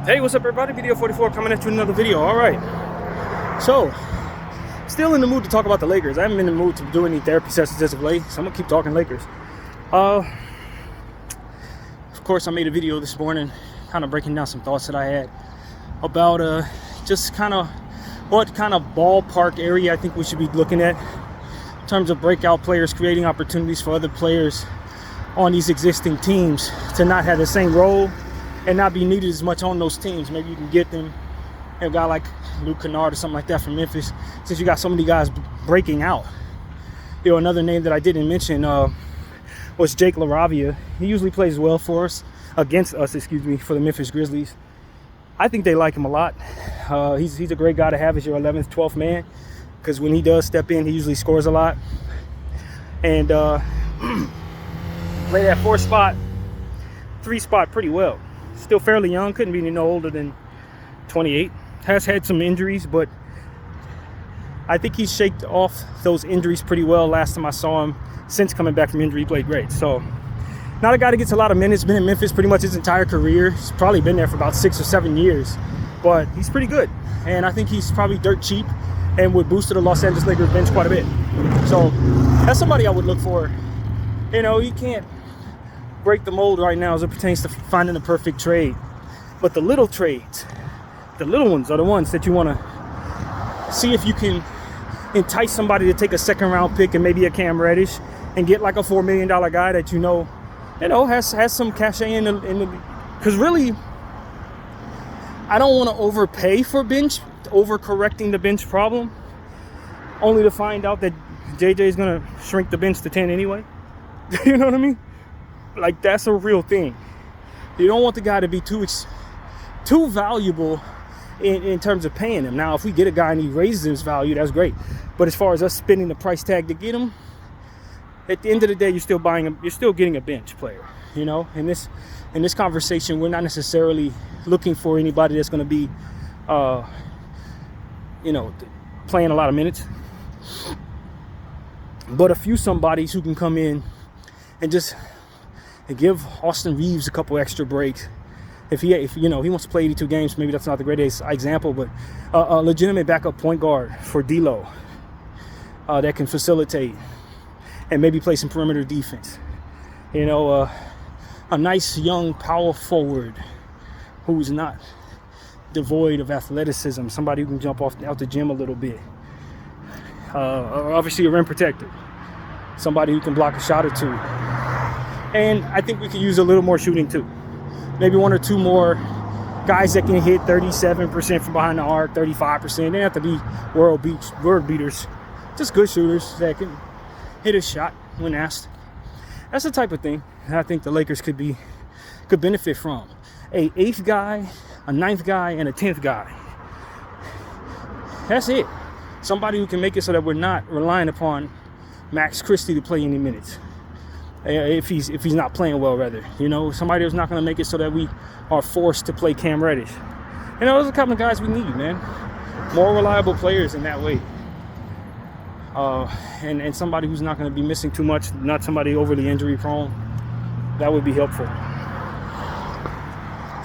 Hey, what's up everybody? Video 44 coming at you with another video. Alright. So, still in the mood to talk about the Lakers. I haven't been in the mood to do any therapy sessions as of late, so I'm gonna keep talking Lakers. Of course, I made a video this morning kind of breaking down some thoughts that I had about just kind of what kind of ballpark area I think we should be looking at in terms of breakout players, creating opportunities for other players on these existing teams to not have the same role and not be needed as much on those teams. Maybe you can get them a guy like Luke Kennard or something like that from Memphis, since you got so many guys breaking out. You know, another name that I didn't mention was Jake LaRavia. He usually plays well for us, against us, for the Memphis Grizzlies. I think they like him a lot. He's a great guy to have as your 11th, 12th man, because when he does step in, he usually scores a lot. And play that 4 spot, 3 spot pretty well. Still fairly young, couldn't be no older than 28. Has had some injuries, but I think he's shaked off those injuries pretty well. Last time I saw him, since coming back from injury, he played great. So, not a guy that gets a lot of minutes. Been in Memphis pretty much his entire career. He's probably been there for about 6 or 7 years, but he's pretty good. And I think he's probably dirt cheap and would boost to the Los Angeles Lakers bench quite a bit. So, that's somebody I would look for. You know, you can't break the mold right now as it pertains to finding the perfect trade, but the little trades, the little ones, are the ones that you want to see if you can entice somebody to take a 2nd round pick and maybe a Cam Reddish and get like a $4 million guy that you know has some cachet in the because really I don't want to overpay for bench, overcorrecting the bench problem, only to find out that JJ is going to shrink the bench to 10 anyway. You know what I mean? Like, that's a real thing. You don't want the guy to be too valuable in terms of paying him. Now, if we get a guy and he raises his value, that's great. But as far as us spending the price tag to get him, at the end of the day, you're still buying him. You're still getting a bench player. You know, in this conversation, we're not necessarily looking for anybody that's going to be, playing a lot of minutes, but a few somebodies who can come in and just give Austin Reeves a couple extra breaks. If he wants to play 82 games, maybe that's not the greatest example, but a legitimate backup point guard for D'Lo that can facilitate and maybe play some perimeter defense. You know, a nice young power forward who's not devoid of athleticism, somebody who can jump out the gym a little bit. Obviously a rim protector, somebody who can block a shot or two. And I think we could use a little more shooting too. Maybe 1 or 2 more guys that can hit 37% from behind the arc, 35%. They don't have to be world beaters. Just good shooters that can hit a shot when asked. That's the type of thing I think the Lakers could benefit from. A 8th guy, a 9th guy, and a 10th guy. That's it. Somebody who can make it so that we're not relying upon Max Christie to play any minutes. If he's not playing well, rather, somebody who's not going to make it so that we are forced to play Cam Reddish. Those are the kind of guys we need, man. More reliable players in that way, and somebody who's not going to be missing too much, not somebody overly injury prone. That would be helpful.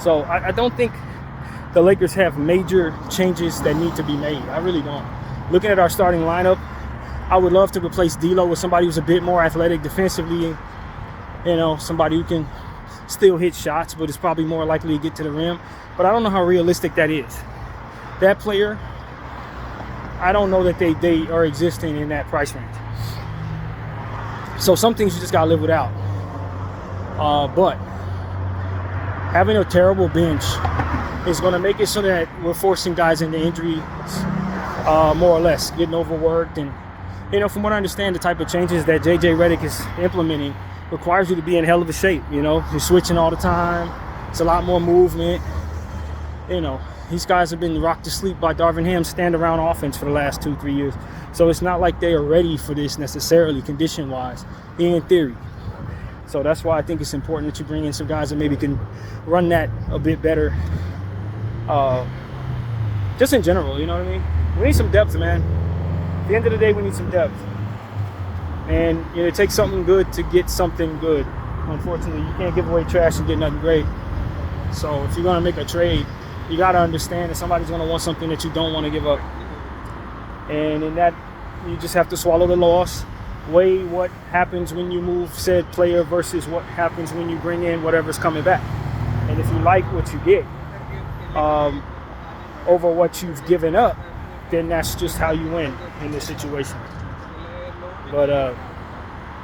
So I don't think the Lakers have major changes that need to be made. I really don't. Looking at our starting lineup, I would love to replace D'Lo with somebody who's a bit more athletic defensively. Somebody who can still hit shots, but is probably more likely to get to the rim. But I don't know how realistic that is. That player, I don't know that they are existing in that price range. So some things you just gotta live without. But having a terrible bench is gonna make it so that we're forcing guys into injuries, more or less, getting overworked. And from what I understand, the type of changes that JJ Redick is implementing requires you to be in hell of a shape. You're switching all the time. It's a lot more movement. These guys have been rocked to sleep by Darvin Ham's stand-around offense for the last 2-3 years. So it's not like they are ready for this necessarily, condition-wise, in theory. So that's why I think it's important that you bring in some guys that maybe can run that a bit better. Just in general, you know what I mean? We need some depth, man. At the end of the day, we need some depth. And it takes something good to get something good. Unfortunately, you can't give away trash and get nothing great. So if you're going to make a trade, you got to understand that somebody's going to want something that you don't want to give up. And in that, you just have to swallow the loss, weigh what happens when you move said player versus what happens when you bring in whatever's coming back. And if you like what you get over what you've given up, then that's just how you win in this situation. But,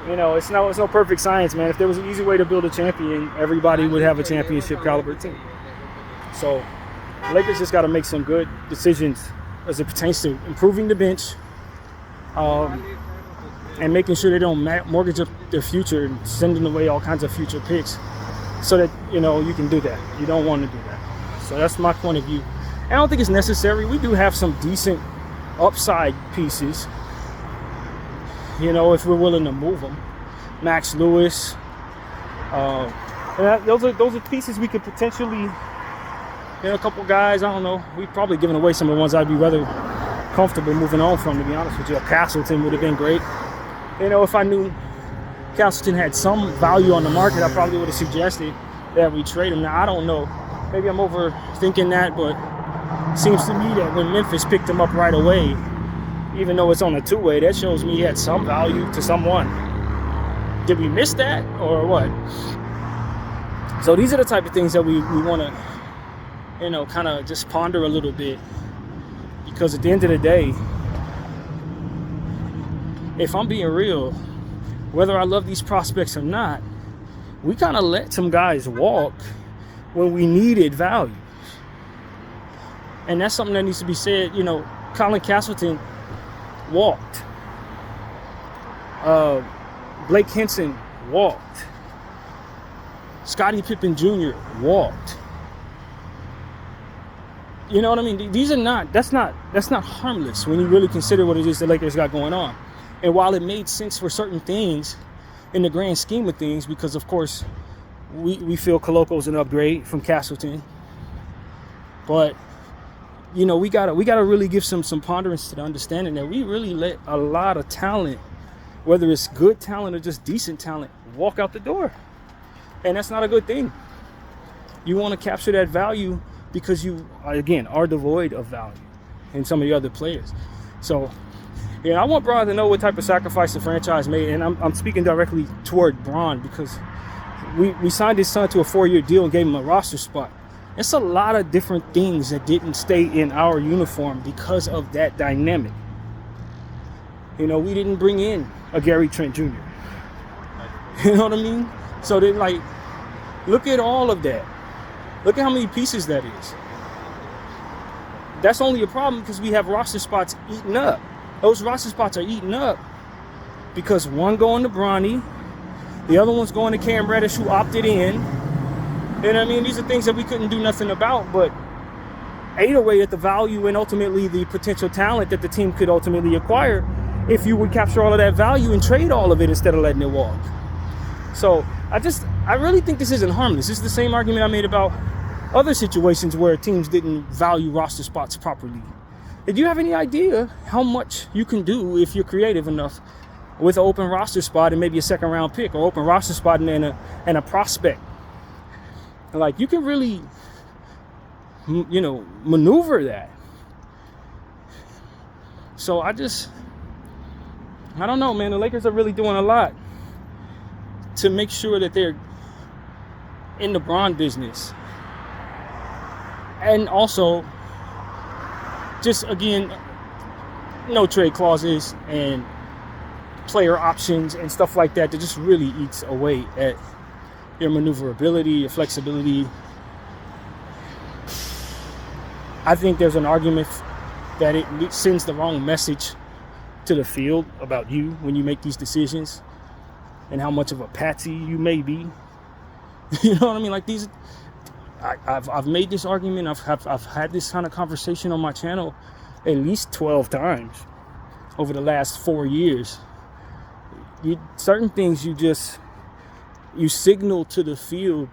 you know, it's no perfect science, man. If there was an easy way to build a champion, everybody would have a championship caliber team. So Lakers just got to make some good decisions as it pertains to improving the bench and making sure they don't mortgage up their future and sending away all kinds of future picks so that, you know, you can do that. You don't want to do that. So that's my point of view. I don't think it's necessary. We do have some decent upside pieces, you know, if we're willing to move them. Max Lewis. And those are pieces we could potentially, you know, a couple guys, I don't know. We've probably given away some of the ones I'd be rather comfortable moving on from, to be honest with you. Castleton would have been great. You know, if I knew Castleton had some value on the market, I probably would have suggested that we trade him. Now, I don't know. Maybe I'm overthinking that, but it seems to me that when Memphis picked him up right away, even though it's on a two-way, that shows me he had some value to someone. Did we miss that or what? So these are the type of things that we want to, you know, kind of just ponder a little bit. Because at the end of the day, if I'm being real, whether I love these prospects or not, we kind of let some guys walk when we needed value. And that's something that needs to be said. You know, Colin Castleton walked. Blake Henson walked. Scottie Pippen Jr. walked. You know what I mean? These are not, that's not harmless when you really consider what it is the Lakers got going on. And while it made sense for certain things in the grand scheme of things, because of course we feel Koloko's an upgrade from Castleton, but you know, we gotta really give some ponderance to the understanding that we really let a lot of talent, whether it's good talent or just decent talent, walk out the door. And that's not a good thing. You want to capture that value because you, again, are devoid of value in some of the other players. So, yeah, I want Bron to know what type of sacrifice the franchise made. And I'm speaking directly toward Bron because we signed his son to a 4-year deal and gave him a roster spot. It's a lot of different things that didn't stay in our uniform because of that dynamic. You know, we didn't bring in a Gary Trent Jr. You know what I mean? So then, like, look at all of that. Look at how many pieces that is. That's only a problem because we have roster spots eaten up. Those roster spots are eaten up because one going to Bronny, the other one's going to Cam Reddish, who opted in. And I mean, these are things that we couldn't do nothing about, but ate away at the value and ultimately the potential talent that the team could ultimately acquire if you would capture all of that value and trade all of it instead of letting it walk. So I really think this isn't harmless. This is the same argument I made about other situations where teams didn't value roster spots properly. Did you have any idea how much you can do if you're creative enough with an open roster spot and maybe a second round pick, or open roster spot and a prospect? Like, you can really, you know, maneuver that. So I don't know, man. The Lakers are really doing a lot to make sure that they're in the Bron business. And also, just again, no trade clauses and player options and stuff like that just really eats away at your maneuverability, your flexibility. I think there's an argument that it sends the wrong message to the field about you when you make these decisions and how much of a patsy you may be. You know what I mean? Like, these, I've made this argument. I've had this kind of conversation on my channel at least 12 times over the last 4 years. Certain things you signal to the field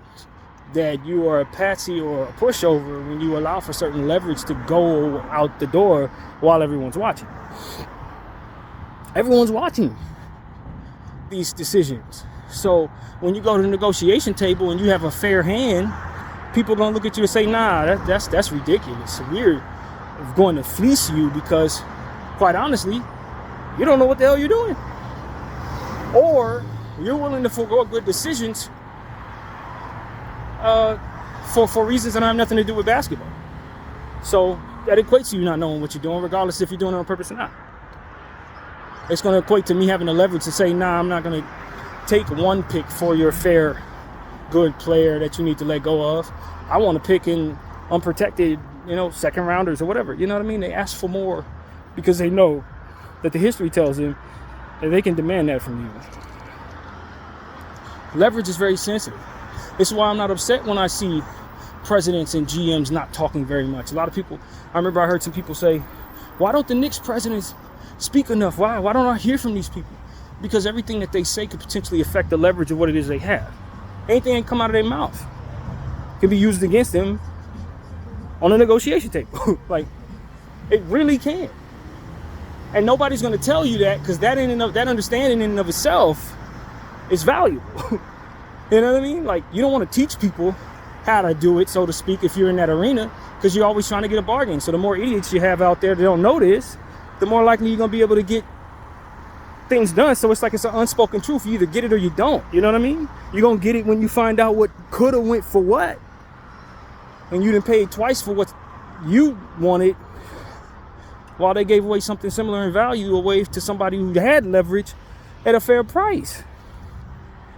that you are a patsy or a pushover when you allow for certain leverage to go out the door while everyone's watching. Everyone's watching these decisions. So when you go to the negotiation table and you have a fair hand people are gonna look at you and say, nah, that's ridiculous. We're going to fleece you because, quite honestly, you don't know what the hell you're doing. Or you're willing to forego good decisions for reasons that have nothing to do with basketball. So that equates to you not knowing what you're doing, regardless if you're doing it on purpose or not. It's going to equate to me having the leverage to say, nah, I'm not going to take one pick for your fair, good player that you need to let go of. I want to pick in unprotected, second rounders or whatever. You know what I mean? They ask for more because they know that the history tells them that they can demand that from you. Leverage is very sensitive. This is why I'm not upset when I see presidents and GMs not talking very much. A lot of people, I remember I heard some people say, why don't the Knicks presidents speak enough? Why don't I hear from these people? Because everything that they say could potentially affect the leverage of what it is they have. Anything that come out of their mouth can be used against them on a negotiation table. Like, it really can. And nobody's going to tell you that, because that understanding in and of itself is valuable. You know what I mean? Like, you don't want to teach people how to do it, so to speak, if you're in that arena, because you're always trying to get a bargain. So the more idiots you have out there that don't know this, the more likely you're going to be able to get things done. So it's like it's an unspoken truth. You either get it or you don't. You know what I mean? You're going to get it when you find out what could have went for what. And you done paid twice for what you wanted, while they gave away something similar in value away to somebody who had leverage at a fair price.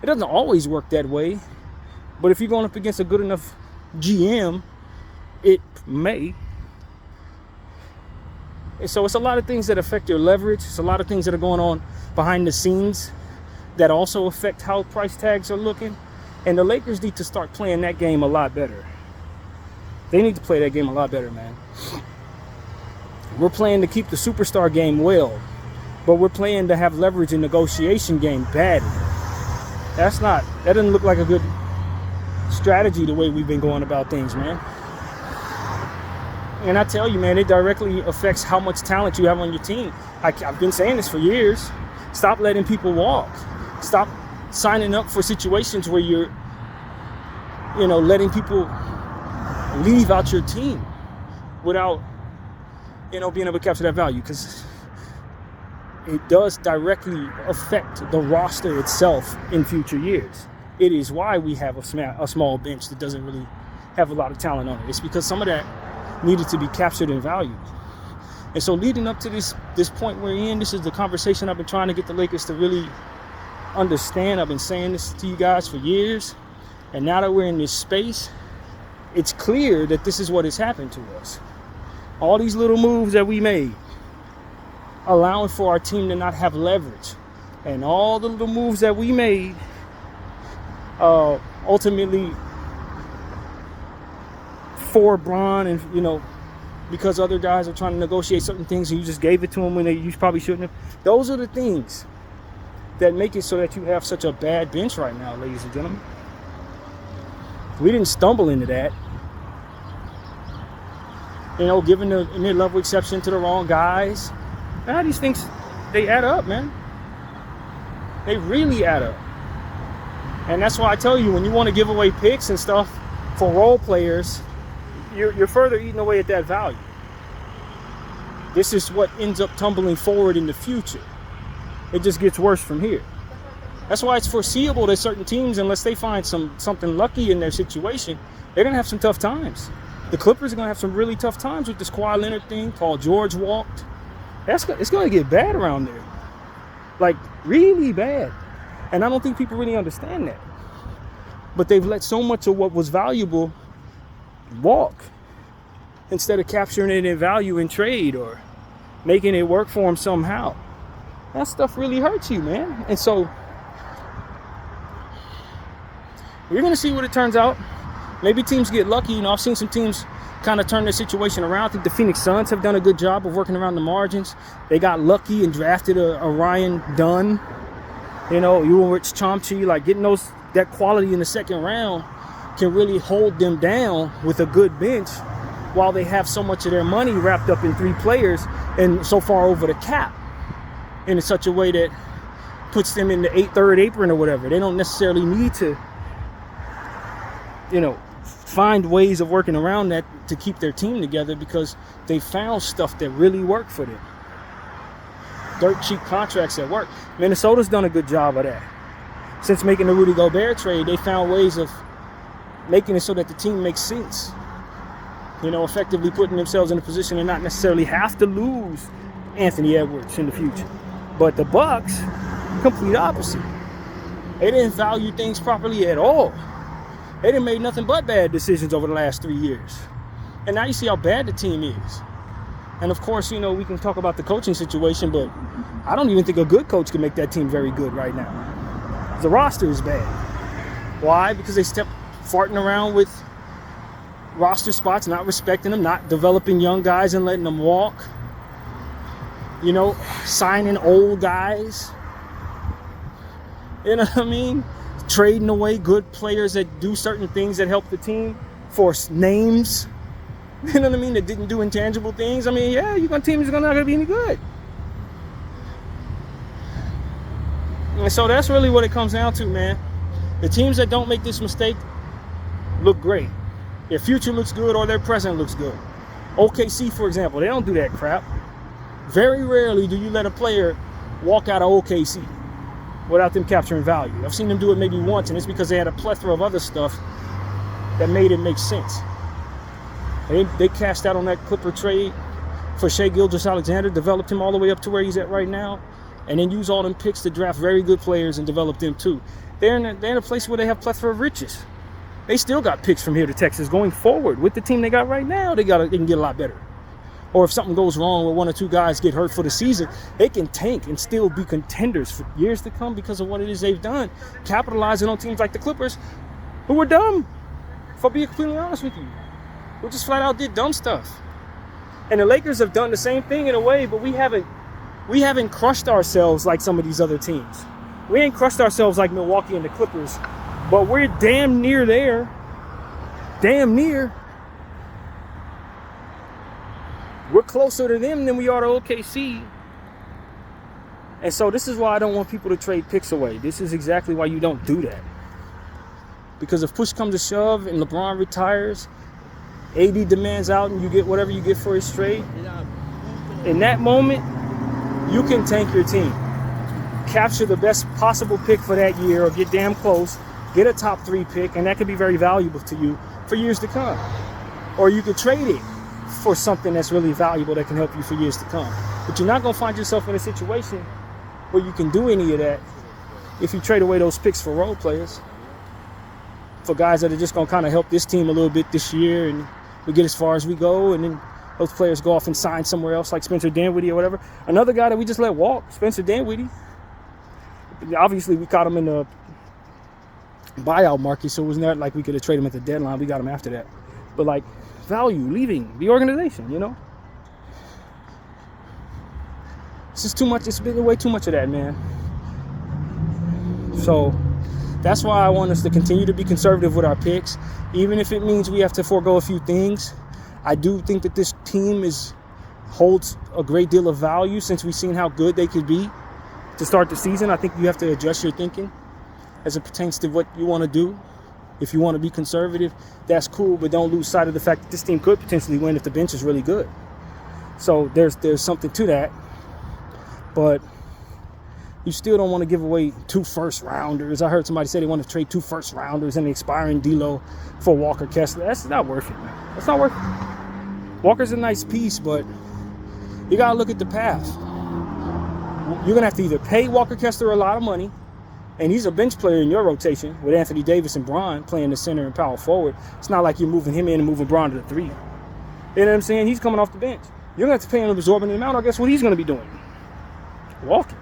It doesn't always work that way, but if you're going up against a good enough GM, it may. And so it's a lot of things that affect your leverage. It's a lot of things that are going on behind the scenes that also affect how price tags are looking. And the Lakers need to start playing that game a lot better. They need to play that game a lot better, man. We're playing to keep the superstar game well, but we're playing to have leverage in negotiation game bad. That doesn't look like a good strategy the way we've been going about things, man. And I tell you, man, it directly affects how much talent you have on your team. I've been saying this for years. Stop letting people walk. Stop signing up for situations where you're, letting people leave out your team without, being able to capture that value, because it does directly affect the roster itself in future years. It is why we have a small bench that doesn't really have a lot of talent on it. It's because some of that needed to be captured and valued. And so leading up to this point we're in, this is the conversation I've been trying to get the Lakers to really understand. I've been saying this to you guys for years. And now that we're in this space, it's clear that this is what has happened to us. All these little moves that we made, allowing for our team to not have leverage, and all the little moves that we made, ultimately for Bron, and because other guys are trying to negotiate certain things and you just gave it to them when you probably shouldn't have. Those are the things that make it so that you have such a bad bench right now, ladies and gentlemen. We didn't stumble into that. Giving the mid-level exception to the wrong guys. Now these things, they add up, man. They really add up. And that's why I tell you, when you want to give away picks and stuff for role players, you're further eating away at that value. This is what ends up tumbling forward in the future. It just gets worse from here. That's why it's foreseeable that certain teams, unless they find something lucky in their situation, they're going to have some tough times. The Clippers are going to have some really tough times with this Kawhi Leonard thing. Paul George walked. It's going to get bad around there. Like, really bad. And I don't think people really understand that. But they've let so much of what was valuable walk instead of capturing it in value in trade or making it work for them somehow. That stuff really hurts you, man. And so we're going to see what it turns out. Maybe teams get lucky. I've seen some teams kind of turn their situation around. I think the Phoenix Suns have done a good job of working around the margins. They got lucky and drafted a Ryan Dunn, Ulrich Chomchi, like getting that quality in the second round can really hold them down with a good bench while they have so much of their money wrapped up in 3 players and so far over the cap in such a way that puts them in the third apron or whatever. They don't necessarily need to, find ways of working around that to keep their team together because they found stuff that really worked for them. Dirt cheap contracts that work. Minnesota's done a good job of that. Since making the Rudy Gobert trade, they found ways of making it so that the team makes sense. You know, effectively putting themselves in a position to not necessarily have to lose Anthony Edwards in the future. But the Bucks, complete opposite. They didn't value things properly at all. They didn't make nothing but bad decisions over the last 3 years. And now you see how bad the team is. And of course, you know, we can talk about the coaching situation, but I don't even think a good coach can make that team very good right now. The roster is bad. Why? Because they kept farting around with roster spots, not respecting them, not developing young guys and letting them walk. You know, signing old guys. You know what I mean? Trading away good players that do certain things that help the team for names. You know what I mean? That didn't do intangible things. I mean, yeah, your team is not going to be any good. And so that's really what it comes down to, man. The teams that don't make this mistake look great. Their future looks good or their present looks good. OKC, for example, they don't do that crap. Very rarely do you let a player walk out of OKC without them capturing value. I've seen them do it maybe once, and it's because they had a plethora of other stuff that made it make sense. They cashed out on that Clipper trade for Shai Gilgeous-Alexander, developed him all the way up to where he's at right now, and then use all them picks to draft very good players and develop them too. They're in a place where they have plethora of riches. They still got picks from here to Texas going forward. With the team they got right now, they can get a lot better. Or if something goes wrong where one or two guys get hurt for the season, they can tank and still be contenders for years to come because of what it is they've done, capitalizing on teams like the Clippers, who were dumb, for being completely honest with you. Who just flat out did dumb stuff. And the Lakers have done the same thing in a way, but we haven't crushed ourselves like some of these other teams. We ain't crushed ourselves like Milwaukee and the Clippers, but we're damn near there. Damn near. We're closer to them than we are to OKC. And so this is why I don't want people to trade picks away. This is exactly why you don't do that. Because if push comes to shove and LeBron retires, AD demands out and you get whatever you get for his trade, in that moment, you can tank your team. Capture the best possible pick for that year or get damn close, get a top 3 pick, and that could be very valuable to you for years to come. Or you could trade it for something that's really valuable that can help you for years to come. But you're not going to find yourself in a situation where you can do any of that if you trade away those picks for role players, for guys that are just going to kind of help this team a little bit this year, and we get as far as we go, and then those players go off and sign somewhere else like Spencer Dinwiddie or whatever. Another guy that we just let walk, Spencer Dinwiddie. Obviously, we caught him in the buyout market, so it was not like we could have traded him at the deadline. We got him after that. But like, value leaving the organization, you know? It's just too much. It's been way too much of that, man. So that's why I want us to continue to be conservative with our picks, even if it means we have to forego a few things. I do think that this team holds a great deal of value since we've seen how good they could be to start the season. I think you have to adjust your thinking as it pertains to what you want to do. If you want to be conservative, that's cool, but don't lose sight of the fact that this team could potentially win if the bench is really good. So there's something to that, but you still don't want to give away 2 first-rounders. I heard somebody say they want to trade 2 first-rounders and the expiring D'Lo for Walker Kessler. That's not worth it, man. That's not worth it. Walker's a nice piece, but you got to look at the path. You're going to have to either pay Walker Kessler a lot of money, and he's a bench player in your rotation with Anthony Davis and Bron playing the center and power forward. It's not like you're moving him in and moving Bron to the 3. You know what I'm saying? He's coming off the bench. You're going to have to pay him an absorbent amount, or guess what he's going to be doing? Walking.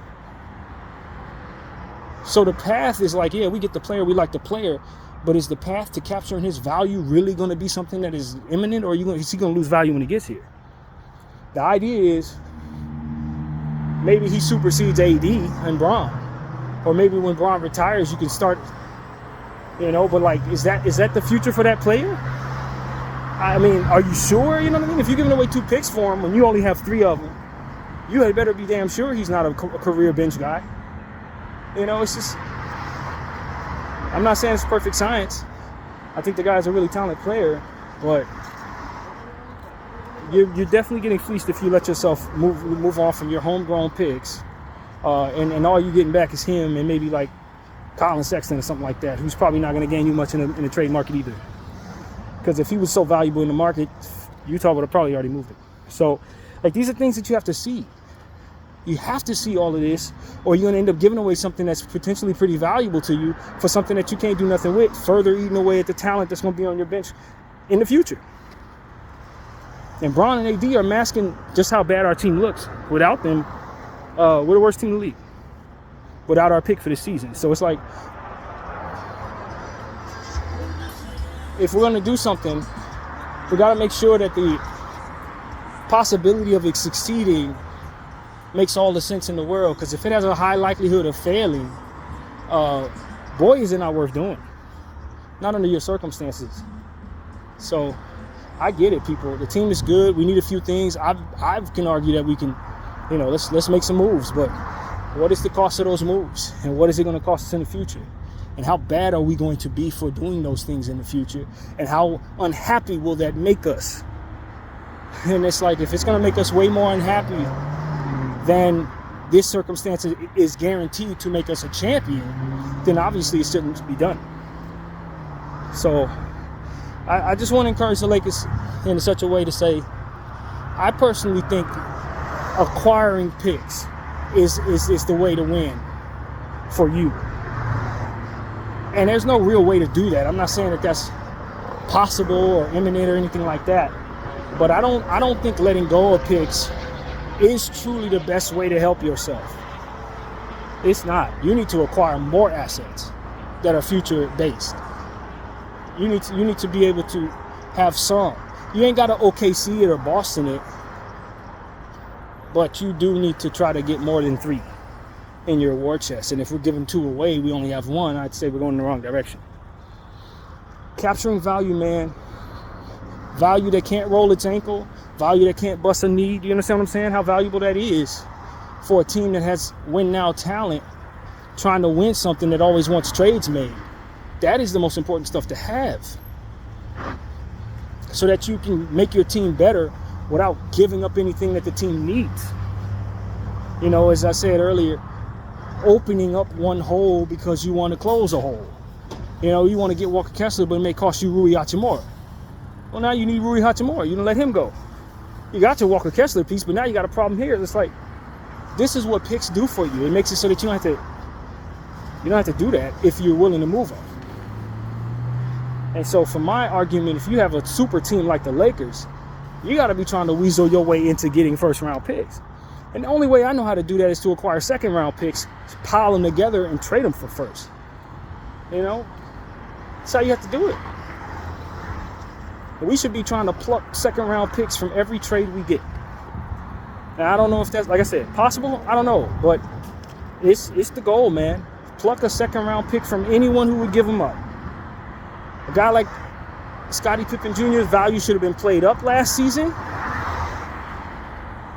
So the path is like, yeah, we get the player, we like the player, but is the path to capturing his value really going to be something that is imminent, or is he going to lose value when he gets here? The idea is maybe he supersedes AD and Bron. Or maybe when Bron retires, you can start, you know, but like, is that the future for that player? I mean, are you sure? You know what I mean? If you're giving away 2 picks for him when you only have 3 of them, you had better be damn sure he's not a career bench guy. You know, it's just, I'm not saying it's perfect science. I think the guy's a really talented player, but you're definitely getting fleeced if you let yourself move on from your homegrown picks, and all you're getting back is him and maybe like Colin Sexton or something like that, who's probably not going to gain you much in the trade market either. Because if he was so valuable in the market, Utah would have probably already moved it. So, like, these are things that you have to see. You have to see all of this, or you're going to end up giving away something that's potentially pretty valuable to you for something that you can't do nothing with, further eating away at the talent that's going to be on your bench in the future. And Bron and AD are masking just how bad our team looks. Without them, we're the worst team in the league. Without our pick for this season. So it's like, if we're going to do something, we got to make sure that the possibility of it succeeding makes all the sense in the world. Because if it has a high likelihood of failing, boy, is it not worth doing. Not under your circumstances. So I get it, people. The team is good. We need a few things. I can argue that we can, let's make some moves. But what is the cost of those moves? And what is it going to cost us in the future? And how bad are we going to be for doing those things in the future? And how unhappy will that make us? And it's like, if it's going to make us way more unhappy than this circumstance is guaranteed to make us a champion, then obviously it shouldn't be done. So I just want to encourage the Lakers in such a way to say, I personally think acquiring picks is the way to win for you. And there's no real way to do that. I'm not saying that that's possible or imminent or anything like that. But I don't think letting go of picks is truly the best way to help yourself. It's not. You need to acquire more assets that are future based. You need to be able to have some. You ain't got to OKC it or Boston it. But you do need to try to get more than 3 in your war chest. And if we're giving 2 away, we only have 1, I'd say we're going in the wrong direction. Capturing value, man. Value that can't roll its ankle. Value that can't bust a knee. Do you understand what I'm saying? How valuable that is for a team that has win now talent trying to win something that always wants trades made. That is the most important stuff to have. So that you can make your team better without giving up anything that the team needs. As I said earlier, opening up one hole because you want to close a hole. You want to get Walker Kessler, but it may cost you Rui Hachimura. Well, now you need Rui Hachimura. You don't let him go. You got your Walker Kessler piece, but now you got a problem here. It's like, this is what picks do for you. It makes it so that you don't have to do that if you're willing to move on. And so for my argument, if you have a super team like the Lakers, you got to be trying to weasel your way into getting first-round picks. And the only way I know how to do that is to acquire second-round picks, pile them together, and trade them for first. That's how you have to do it. And we should be trying to pluck second-round picks from every trade we get. Now, I don't know if that's, like I said, possible. I don't know. But it's the goal, man. Pluck a second-round pick from anyone who would give them up. A guy like Scottie Pippen Jr.'s value should have been played up last season.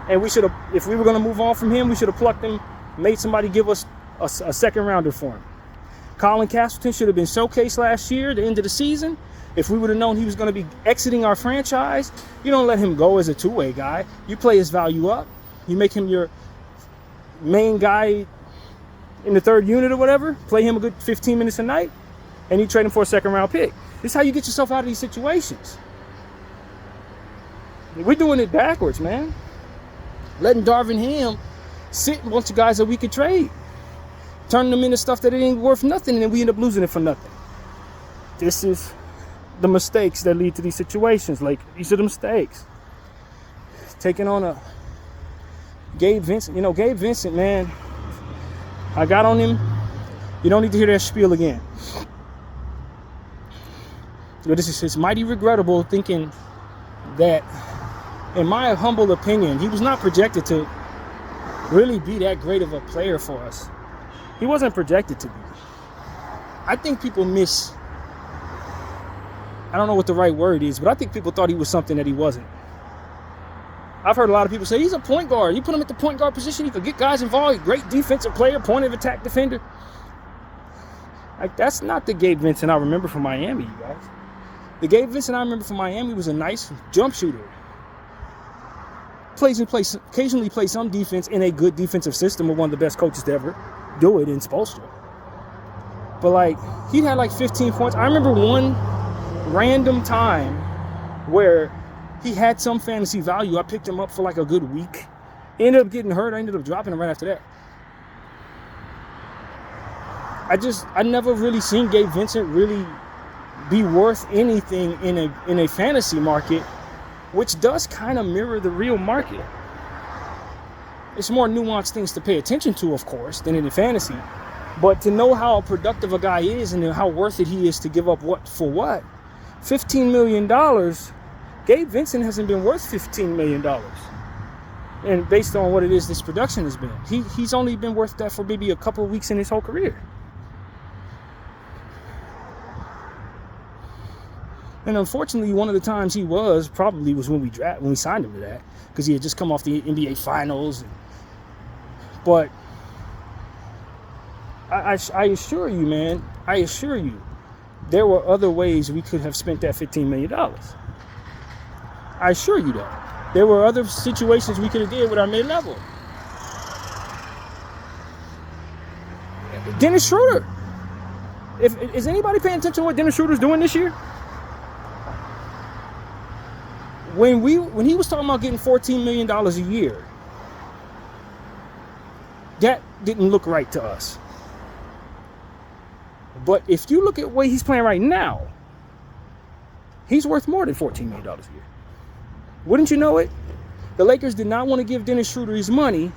And we should have, if we were going to move on from him, we should have plucked him, made somebody give us a second rounder for him. Colin Castleton should have been showcased last year, the end of the season. If we would have known he was going to be exiting our franchise, you don't let him go as a two-way guy. You play his value up. You make him your main guy in the third unit or whatever. Play him a good 15 minutes a night, and you trade him for a second-round pick. This is how you get yourself out of these situations. We're doing it backwards, man. Letting Darvin Ham sit a bunch of guys that we could trade. Turning them into stuff that it ain't worth nothing, and then we end up losing it for nothing. This is the mistakes that lead to these situations. Like, these are the mistakes. Taking on a Gabe Vincent. Gabe Vincent, man, I got on him. You don't need to hear that spiel again. It's mighty regrettable thinking that, in my humble opinion, he was not projected to really be that great of a player for us. He wasn't projected to be. I think people I don't know what the right word is, but I think people thought he was something that he wasn't. I've heard a lot of people say he's a point guard. You put him at the point guard position, he could get guys involved. Great defensive player, point of attack defender. Like, that's not the Gabe Vincent I remember from Miami, you guys. The Gabe Vincent I remember from Miami was a nice jump shooter. Occasionally plays some defense in a good defensive system with one of the best coaches to ever do it in Spoelstra. But like, he had like 15 points. I remember one random time where he had some fantasy value. I picked him up for like a good week. He ended up getting hurt. I ended up dropping him right after that. I never really seen Gabe Vincent really be worth anything in a fantasy market, which does kind of mirror the real market. It's more nuanced things to pay attention to, of course, than in the fantasy. But to know how productive a guy is and how worth it he is to give up what for what, $15 million, Gabe Vincent hasn't been worth $15 million. And based on what it is this production has been, he's only been worth that for maybe a couple of weeks in his whole career. And unfortunately, one of the times he was probably was when we signed him to that, because he had just come off the NBA Finals. But I assure you, man, there were other ways we could have spent that $15 million. I assure you that. There were other situations we could have did with our mid-level. Dennis Schroeder. Is anybody paying attention to what Dennis Schroeder's doing this year? When he was talking about getting $14 million a year, that didn't look right to us. But if you look at the way he's playing right now, he's worth more than $14 million a year. Wouldn't you know it? The Lakers did not want to give Dennis Schroeder his money.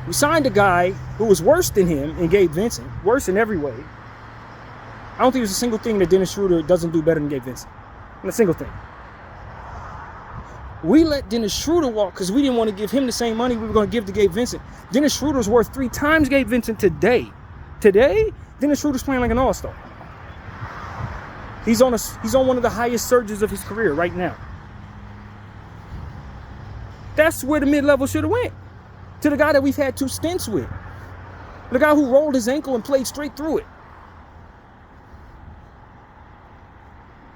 We signed a guy who was worse than him in Gabe Vincent, worse in every way. I don't think there's a single thing that Dennis Schroeder doesn't do better than Gabe Vincent. Not a single thing. We let Dennis Schroeder walk because we didn't want to give him the same money we were going to give to Gabe Vincent. Dennis Schroeder's worth 3 times Gabe Vincent today. Today, Dennis Schroeder's playing like an all-star. He's on one of the highest surges of his career right now. That's where the mid-level should have went. To the guy that we've had 2 stints with. The guy who rolled his ankle and played straight through it.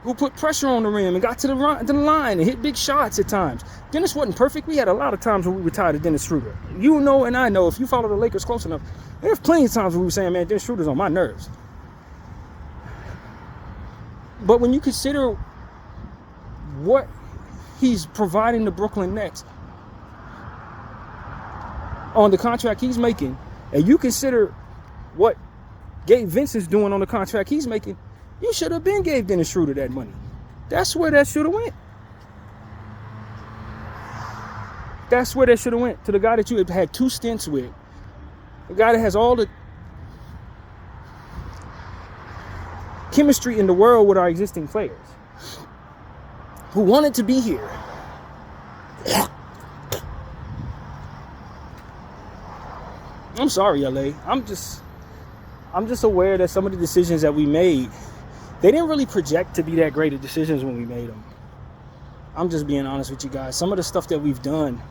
Who put pressure on the rim and got to the line and hit big shots at times. Dennis wasn't perfect. We had a lot of times when we were tired of Dennis Schroeder. You know and I know, if you follow the Lakers close enough, there's plenty of times when we were saying, man, Dennis Schroeder's on my nerves. But when you consider what he's providing the Brooklyn Nets on the contract he's making, and you consider what Gabe Vincent's doing on the contract he's making, you should have been gave Dennis Schroeder that money. That's where that should have went. That's where that should have went. To the guy that you had 2 stints with. The guy that has all the chemistry in the world with our existing players. Who wanted to be here. I'm sorry, LA. I'm just aware that some of the decisions that we made, they didn't really project to be that great of decisions when we made them. I'm just being honest with you guys. Some of the stuff that we've done,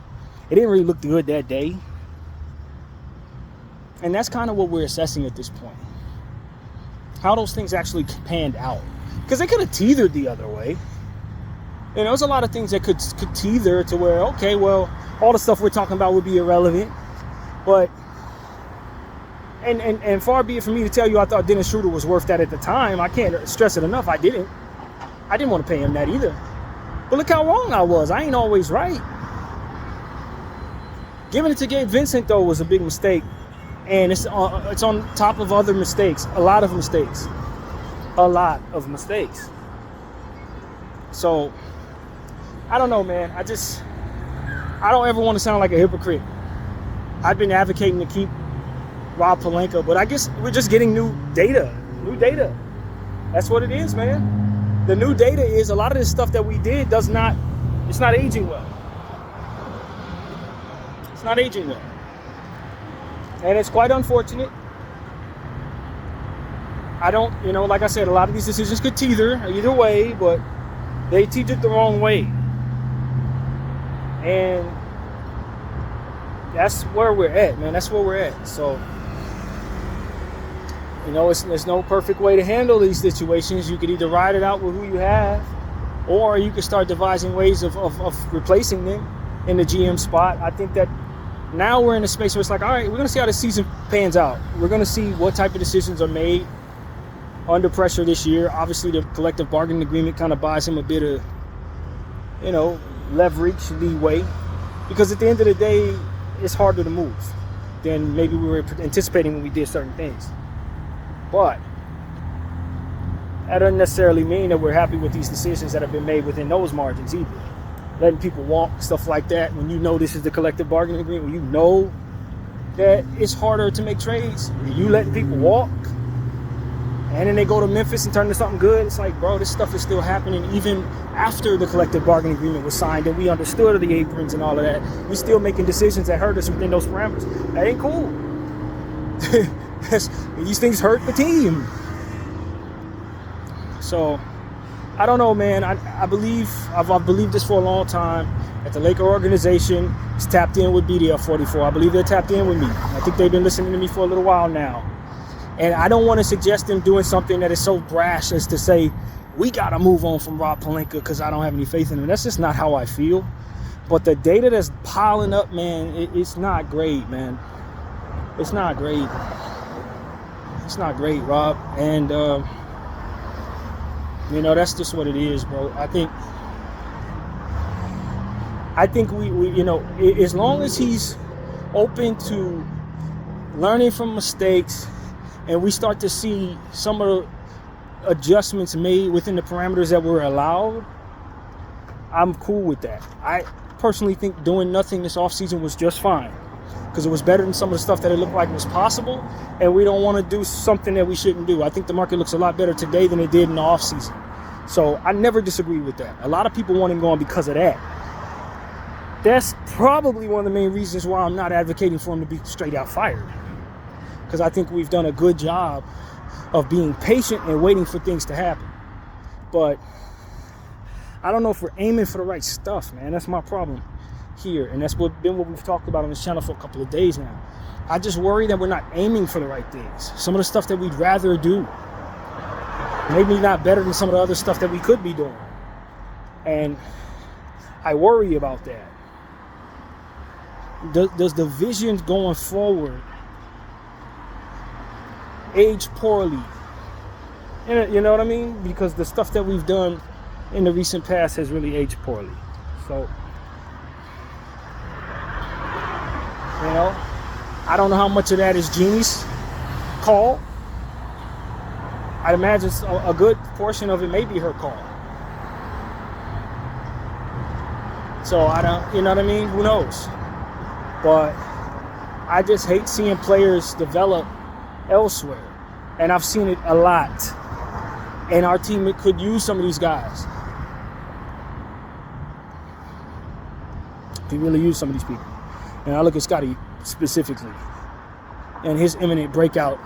it didn't really look good that day. And that's kind of what we're assessing at this point. How those things actually panned out. Because they could have teetered the other way. You know, there's a lot of things that could teeter to where, okay, well, all the stuff we're talking about would be irrelevant. But, and far be it for me to tell you I thought Dennis Schroeder was worth that at the time. I can't stress it enough. I didn't want to pay him that either. But look how wrong I was. I ain't always right. Giving it to Gabe Vincent, though, was a big mistake. And it's on top of other mistakes. A lot of mistakes. So, I don't know, man. I don't ever want to sound like a hypocrite. I've been advocating to keep Rob Pelinka, but I guess we're just getting new data. That's what it is, man. The new data is a lot of this stuff that we did it's not aging well. It's not aging well. And it's quite unfortunate. Like I said, a lot of these decisions could teeter either way, but they teetered the wrong way. And that's where we're at, man. That's where we're at. So, there's no perfect way to handle these situations. You could either ride it out with who you have, or you could start devising ways of replacing them in the GM spot. I think that now we're in a space where it's like, all right, we're going to see how the season pans out. We're going to see what type of decisions are made under pressure this year. Obviously, the collective bargaining agreement kind of buys him a bit of, leverage, leeway. Because at the end of the day, it's harder to move than maybe we were anticipating when we did certain things. But that doesn't necessarily mean that we're happy with these decisions that have been made within those margins either. Letting people walk, stuff like that, when you know this is the collective bargaining agreement, when you know that it's harder to make trades, you letting people walk, and then they go to Memphis and turn to something good. It's like, bro, this stuff is still happening even after the collective bargaining agreement was signed and we understood the aprons and all of that. We're still making decisions that hurt us within those parameters. That ain't cool. These things hurt the team. So, I don't know, man. I've believed this for a long time, that the Laker organization is tapped in with BDF 44. I believe they're tapped in with me. I think they've been listening to me for a little while now. And I don't want to suggest them doing something that is so brash as to say, we got to move on from Rob Pelinka because I don't have any faith in him. That's just not how I feel. But the data that's piling up, man, it's not great, man. It's not great. It's not great, Rob. And, that's just what it is, bro. I think we as long as he's open to learning from mistakes, and we start to see some of the adjustments made within the parameters that were allowed, I'm cool with that. I personally think doing nothing this offseason was just fine, because it was better than some of the stuff that it looked like was possible, and we don't want to do something that we shouldn't do. I think the market looks a lot better today than it did in the offseason. So I never disagree with that. A lot of people want him gone because of that. That's probably one of the main reasons why I'm not advocating for him to be straight out fired. Because I think we've done a good job of being patient and waiting for things to happen. But I don't know if we're aiming for the right stuff, man. That's my problem here. And that's been what we've talked about on this channel for a couple of days now. I just worry that we're not aiming for the right things. Some of the stuff that we'd rather do, maybe not better than some of the other stuff that we could be doing. And I worry about that. Does the vision going forward age poorly? You know what I mean? Because the stuff that we've done in the recent past has really aged poorly. So, I don't know how much of that is Jeannie's call. I'd imagine a good portion of it may be her call. So I don't, you know what I mean? Who knows? But I just hate seeing players develop elsewhere. And I've seen it a lot. And our team could use some of these guys. Could really use some of these people. And I look at Scotty specifically. And his imminent breakout.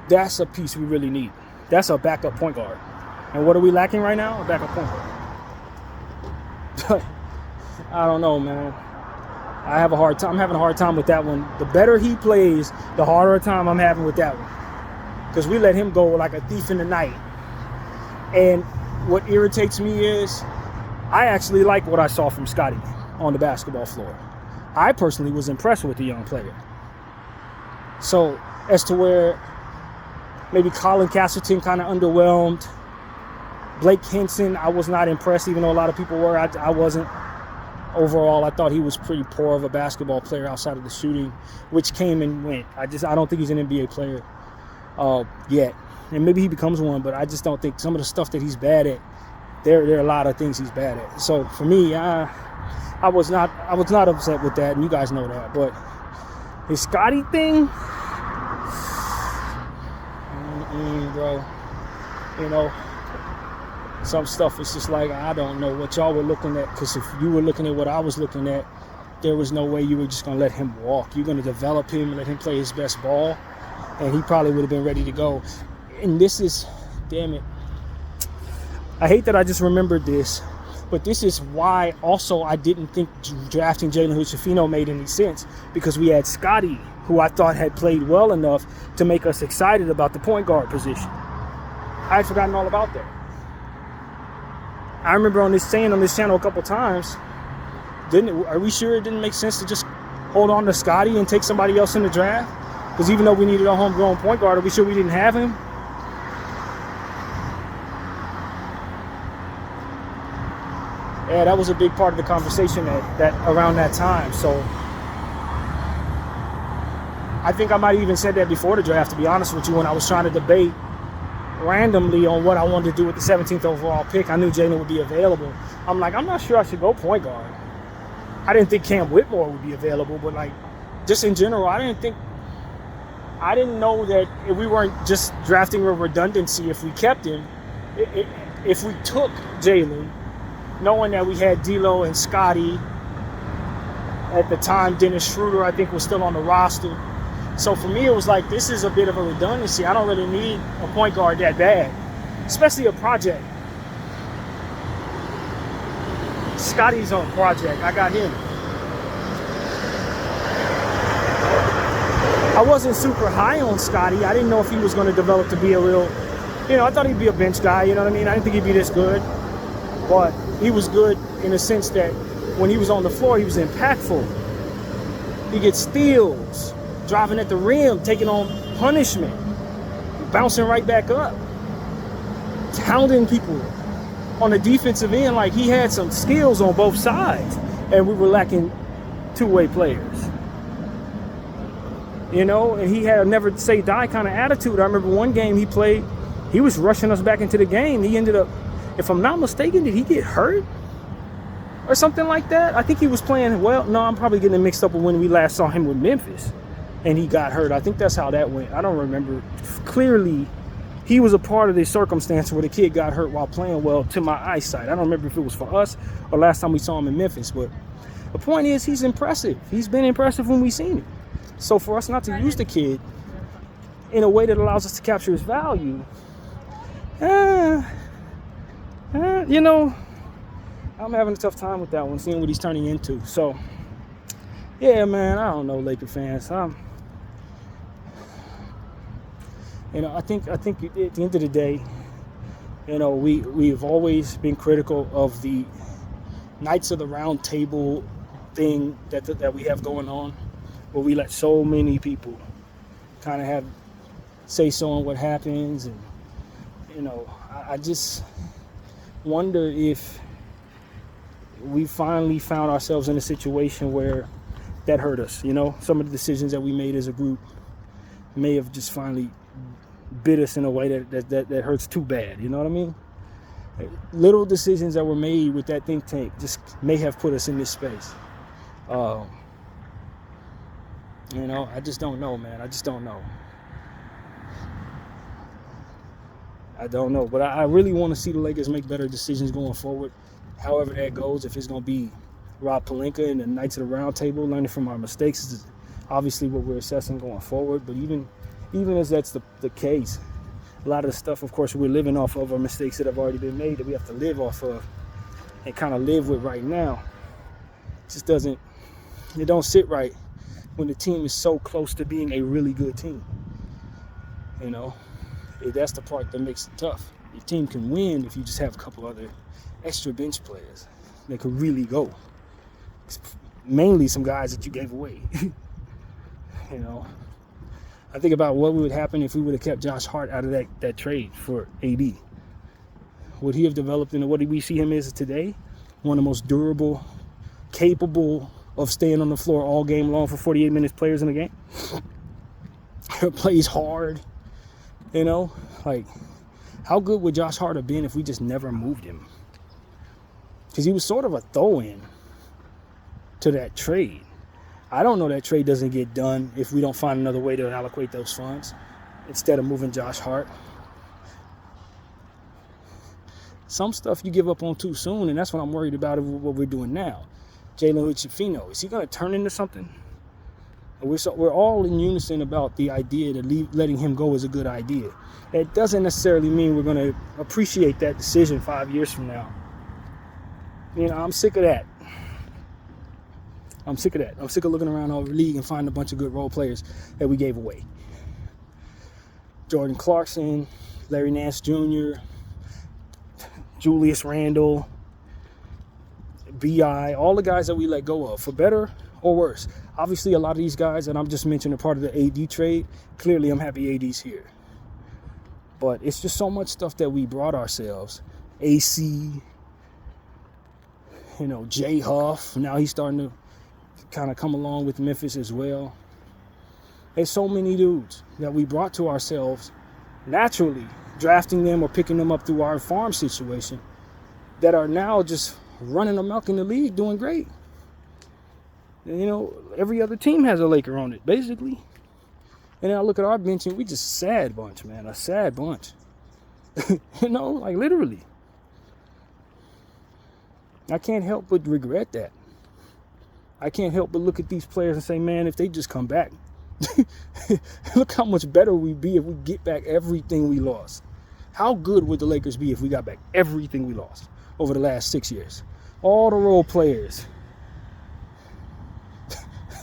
That's a piece we really need. That's a backup point guard. And what are we lacking right now? A backup point guard. I don't know, man. I'm having a hard time with that one. The better he plays, the harder a time I'm having with that one. Because we let him go like a thief in the night. And what irritates me is I actually like what I saw from Scotty on the basketball floor. I personally was impressed with the young player. So as to where maybe Colin Castleton kind of underwhelmed. Blake Henson, I was not impressed, even though a lot of people were. I wasn't. Overall, I thought he was pretty poor of a basketball player outside of the shooting, which came and went. I don't think he's an NBA player yet. And maybe he becomes one, but I just don't think some of the stuff that he's bad at, there are a lot of things he's bad at. So for me, I was not upset with that, and you guys know that. But his Scotty thing, bro, some stuff is just like, I don't know what y'all were looking at, because if you were looking at what I was looking at, there was no way you were just going to let him walk. You're going to develop him and let him play his best ball, and he probably would have been ready to go. And this is, damn it, I hate that I just remembered this, but this is why also I didn't think drafting Jalen Hood-Schifino made any sense, because we had Scotty who I thought had played well enough to make us excited about the point guard position. I had forgotten all about that. I remember saying on this channel a couple times, are we sure it didn't make sense to just hold on to Scottie and take somebody else in the draft? Because even though we needed a homegrown point guard, are we sure we didn't have him? Yeah, that was a big part of the conversation that around that time. So I think I might have even said that before the draft, to be honest with you, when I was trying to debate randomly on what I wanted to do with the 17th overall pick. I knew Jalen would be available. I'm like, I'm not sure I should go point guard. I didn't think Cam Whitmore would be available, but like, just in general, I didn't know that if we weren't just drafting a redundancy if we kept him. If we took Jalen, knowing that we had D'Lo and Scottie at the time, Dennis Schroeder, I think, was still on the roster. So for me, it was like, this is a bit of a redundancy. I don't really need a point guard that bad, especially a project. Scottie's on project. I got him. I wasn't super high on Scottie. I didn't know if he was going to develop to be a real, I thought he'd be a bench guy, you know what I mean? I didn't think he'd be this good. But he was good in the sense that when he was on the floor, he was impactful. He gets steals, driving at the rim, taking on punishment, bouncing right back up, pounding people on the defensive end. Like, he had some skills on both sides, and we were lacking two-way players. And he had a never say die kind of attitude. I remember one game he played, he was rushing us back into the game. He ended up, if I'm not mistaken, did he get hurt or something like that? I think he was playing well. No, I'm probably getting it mixed up with when we last saw him with Memphis and he got hurt. I think that's how that went. I don't remember. Clearly, he was a part of the circumstance where the kid got hurt while playing well, to my eyesight. I don't remember if it was for us or last time we saw him in Memphis, but the point is, he's impressive. He's been impressive when we've seen him. So for us not to use the kid in a way that allows us to capture his value, I'm having a tough time with that one, seeing what he's turning into. So, yeah, man, I don't know, Laker fans. I think at the end of the day, we've always been critical of the Knights of the Round Table thing that we have going on, where we let so many people kind of have say so on what happens. And, I just wonder if we finally found ourselves in a situation where that hurt us. Some of the decisions that we made as a group may have just finally bit us in a way that hurts too bad. You know what I mean? Little decisions that were made with that think tank just may have put us in this space. I just don't know, man. I just don't know. I don't know. But I really want to see the Lakers make better decisions going forward. However that goes, if it's going to be Rob Pelinka and the Knights of the Round Table, learning from our mistakes is obviously what we're assessing going forward. But even as that's the case, a lot of the stuff, of course, we're living off of are mistakes that have already been made that we have to live off of and kind of live with right now. It don't sit right when the team is so close to being a really good team. That's the part that makes it tough. Your team can win if you just have a couple other extra bench players that could really go. Mainly some guys that you gave away. I think about what would happen if we would have kept Josh Hart out of that trade for AD. Would he have developed into what we see him as today? One of the most durable, capable of staying on the floor all game long for 48 minutes players in the game. Plays hard. Like, how good would Josh Hart have been if we just never moved him? Because he was sort of a throw-in to that trade. I don't know that trade doesn't get done if we don't find another way to allocate those funds instead of moving Josh Hart. Some stuff you give up on too soon, and that's what I'm worried about of what we're doing now. Jalen Hood-Schifino, is he going to turn into something? We're all in unison about the idea that letting him go is a good idea. It doesn't necessarily mean we're going to appreciate that decision 5 years from now. I'm sick of that. I'm sick of that. I'm sick of looking around all the league and finding a bunch of good role players that we gave away. Jordan Clarkson, Larry Nance Jr., Julius Randle, B.I., all the guys that we let go of, for better or worse. Obviously, a lot of these guys, and I'm just mentioning part of the AD trade, clearly I'm happy AD's here. But it's just so much stuff that we brought ourselves. AC, Jay Huff. Now he's starting to kind of come along with Memphis as well. There's so many dudes that we brought to ourselves naturally, drafting them or picking them up through our farm situation, that are now just running amok in the league, doing great. Every other team has a Laker on it, basically. And then I look at our bench and we just a sad bunch, man. A sad bunch. Like literally. I can't help but regret that. I can't help but look at these players and say, man, if they just come back, look how much better we'd be if we get back everything we lost. How good would the Lakers be if we got back everything we lost over the last 6 years? All the role players.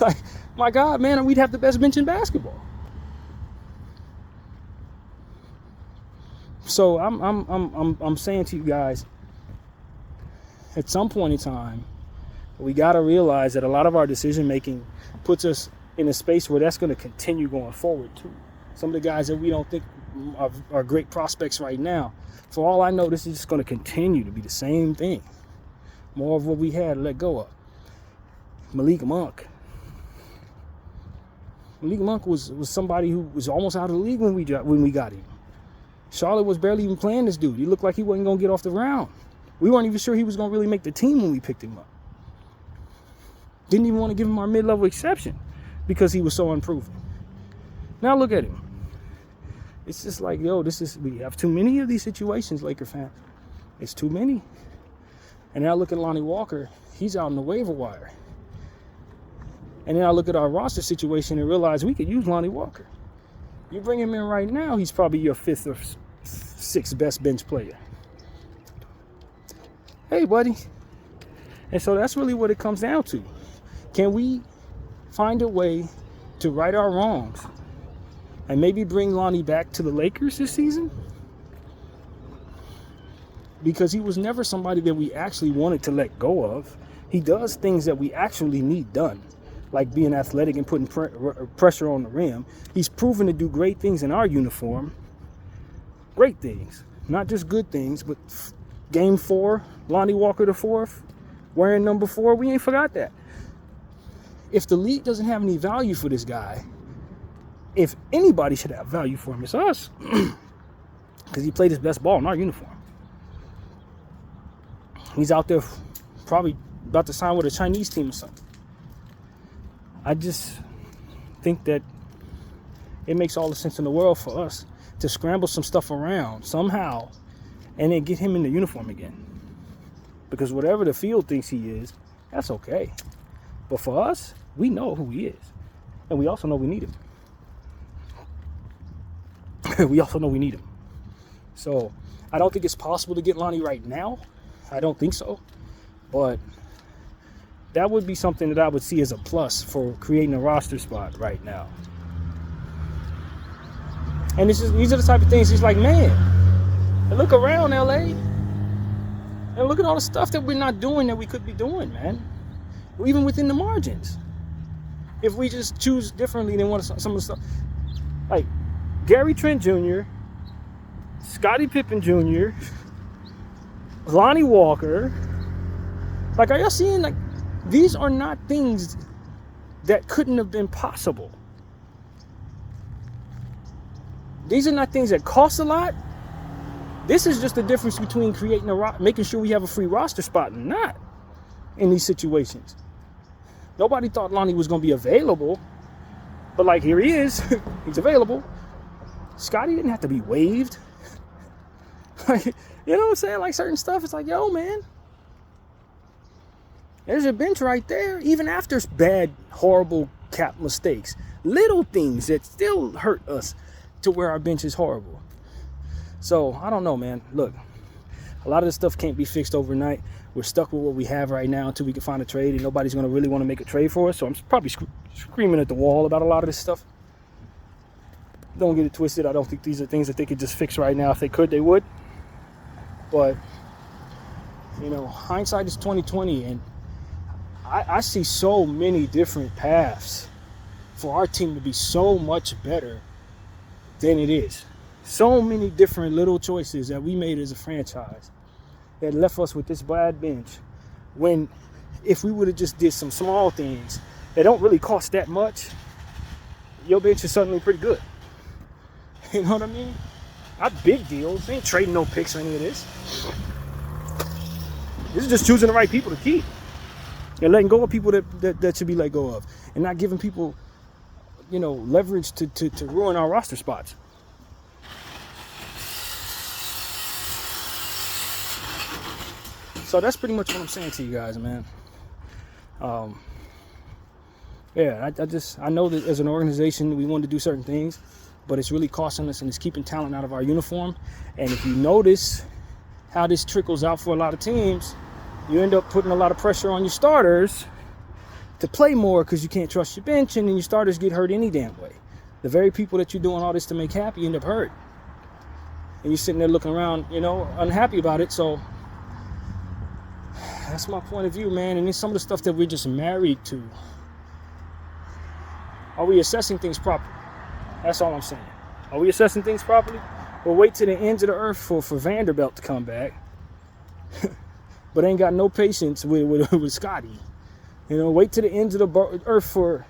Like, my God, man, we'd have the best bench in basketball. So I'm saying to you guys, at some point in time, we got to realize that a lot of our decision making puts us in a space where that's going to continue going forward too. Some of the guys that we don't think are great prospects right now, for all I know, this is just going to continue to be the same thing. More of what we had to let go of. Malik Monk. Malik Monk was somebody who was almost out of the league when we got him. Charlotte was barely even playing this dude. He looked like he wasn't going to get off the ground. We weren't even sure he was going to really make the team when we picked him up. Didn't even want to give him our mid-level exception because he was so unproven. Now look at him. It's just like, we have too many of these situations, Laker fans. It's too many. And now look at Lonnie Walker. He's out on the waiver wire. And then I look at our roster situation and realize we could use Lonnie Walker. You bring him in right now, he's probably your 5th or 6th best bench player. Hey, buddy. And so that's really what it comes down to. Can we find a way to right our wrongs and maybe bring Lonnie back to the Lakers this season? Because he was never somebody that we actually wanted to let go of. He does things that we actually need done, like being athletic and putting pressure on the rim. He's proven to do great things in our uniform. Great things. Not just good things, but Game 4, Lonnie Walker the 4th, wearing number 4, we ain't forgot that. If the league doesn't have any value for this guy, if anybody should have value for him, it's us. Because he played his best ball in our uniform. He's out there probably about to sign with a Chinese team or something. I just think that it makes all the sense in the world for us to scramble some stuff around somehow and then get him in the uniform again. Because whatever the field thinks he is, that's okay. But for us, we know who he is. And we also know we need him. We also know we need him. So I don't think it's possible to get Lonnie right now. I don't think so. But that would be something that I would see as a plus for creating a roster spot right now. And these are the type of things, it's like, man, look around LA and look at all the stuff that we're not doing that we could be doing, man. Even within the margins. If we just choose differently than what some of the stuff. Like Gary Trent Jr., Scottie Pippen Jr., Lonnie Walker. Like, are y'all seeing, like, these are not things that couldn't have been possible. These are not things that cost a lot. This is just the difference between creating making sure we have a free roster spot and not in these situations. Nobody thought Lonnie was going to be available, but like, here he is. He's available. Scottie didn't have to be waived. Like, you know what I'm saying? Like, certain stuff, it's like, yo, man, there's your bench right there. Even after bad, horrible cap mistakes, little things that still hurt us to where our bench is horrible. So I don't know, man. Look, A lot of this stuff can't be fixed overnight. We're stuck with what we have right now until we can find a trade, and nobody's going to really want to make a trade for us. So I'm probably screaming at the wall about a lot of this stuff. Don't get it twisted. I don't think these are things that they could just fix right now. If they could, they would. But, you know, hindsight is 20/20, and I see so many different paths for our team to be so much better than it is. So many different little choices that we made as a franchise that left us with this bad bench, when if we would have just did some small things that don't really cost that much, your bench is suddenly pretty good. You know what I mean? Not big deals. They ain't trading no picks or any of this. This is just choosing the right people to keep and letting go of people that should be let go of, and not giving people, you know, leverage to ruin our roster spots. So that's pretty much what I'm saying to you guys, man. Yeah, I know that as an organization we want to do certain things, but it's really costing us and it's keeping talent out of our uniform. And if you notice how this trickles out for a lot of teams, you end up putting a lot of pressure on your starters to play more because you can't trust your bench, and then your starters get hurt any damn way. The very people that you're doing all this to make happy end up hurt. And you're sitting there looking around, you know, unhappy about it. So that's my point of view, man. And then some of the stuff that we're just married to. Are we assessing things properly? That's all I'm saying. Are we assessing things properly? We'll wait to the ends of the earth for Vanderbilt to come back. But ain't got no patience with Scotty. You know, wait to the ends of the earth for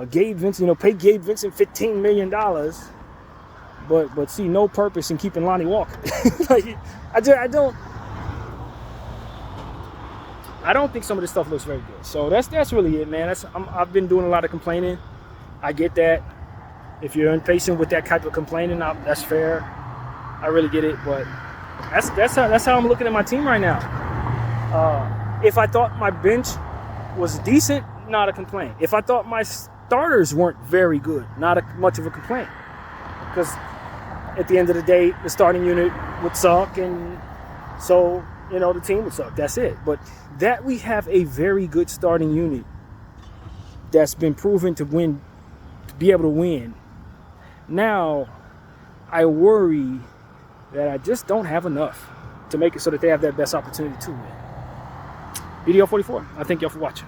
Gabe Vincent. You know, pay Gabe Vincent $15 million. But see no purpose in keeping Lonnie Walker. Like, I don't think some of this stuff looks very good. So that's really it, man. I've been doing a lot of complaining. I get that. If you're impatient with that type of complaining, that's fair. I really get it. But that's how I'm looking at my team right now. If I thought my bench was decent, not a complaint. If I thought my starters weren't very good, not much of a complaint. Because at the end of the day, the starting unit would suck, and so, you know, the team would suck. That's it. But that we have a very good starting unit that's been proven to win, to be able to win. Now, I worry that I just don't have enough to make it so that they have that best opportunity to win. BDO 44, I thank y'all for watching.